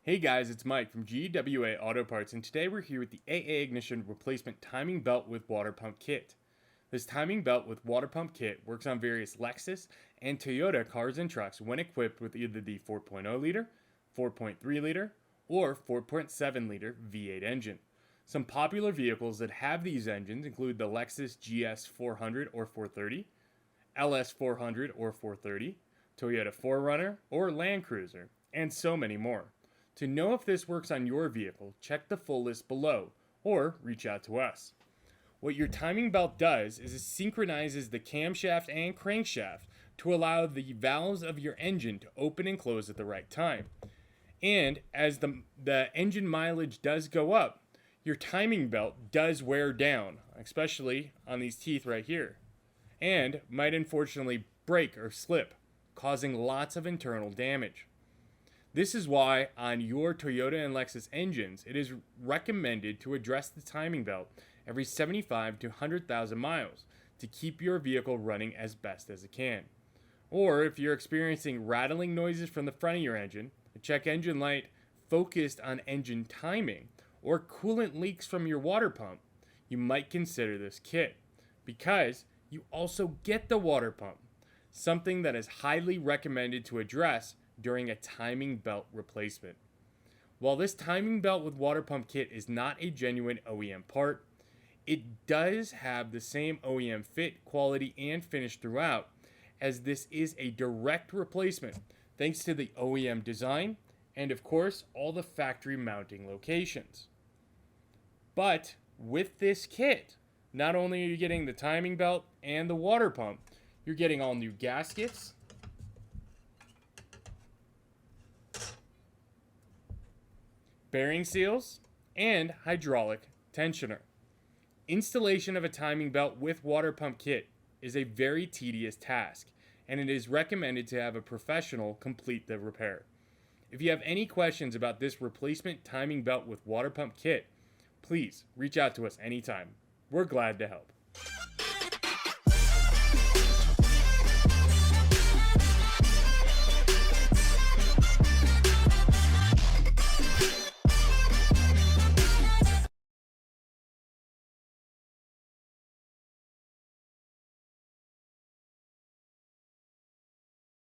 Hey guys, it's Mike from GWA Auto Parts, and today we're here with the AA Ignition Replacement Timing Belt with Water Pump Kit. This timing belt with water pump kit works on various Lexus and Toyota cars and trucks when equipped with either the 4.0 liter, 4.3 liter, or 4.7 liter V8 engine. Some popular vehicles that have these engines include the Lexus GS400 or 430, LS400 or 430, Toyota 4Runner or Land Cruiser, and so many more. To know if this works on your vehicle, check the full list below or reach out to us. What your timing belt does is it synchronizes the camshaft and crankshaft to allow the valves of your engine to open and close at the right time. And as the engine mileage does go up, your timing belt does wear down, especially on these teeth right here, and might unfortunately break or slip, causing lots of internal damage. This is why on your Toyota and Lexus engines, it is recommended to address the timing belt every 75 to 100,000 miles to keep your vehicle running as best as it can. Or if you're experiencing rattling noises from the front of your engine, a check engine light focused on engine timing, or coolant leaks from your water pump, you might consider this kit because you also get the water pump, something that is highly recommended to address during a timing belt replacement. While this timing belt with water pump kit is not a genuine OEM part, it does have the same OEM fit, quality, and finish throughout, as this is a direct replacement thanks to the OEM design and of course all the factory mounting locations. But with this kit, not only are you getting the timing belt and the water pump, you're getting all new gaskets, bearing seals, and hydraulic tensioner. Installation of a timing belt with water pump kit is a very tedious task, and it is recommended to have a professional complete the repair. If you have any questions about this replacement timing belt with water pump kit, please reach out to us anytime. We're glad to help.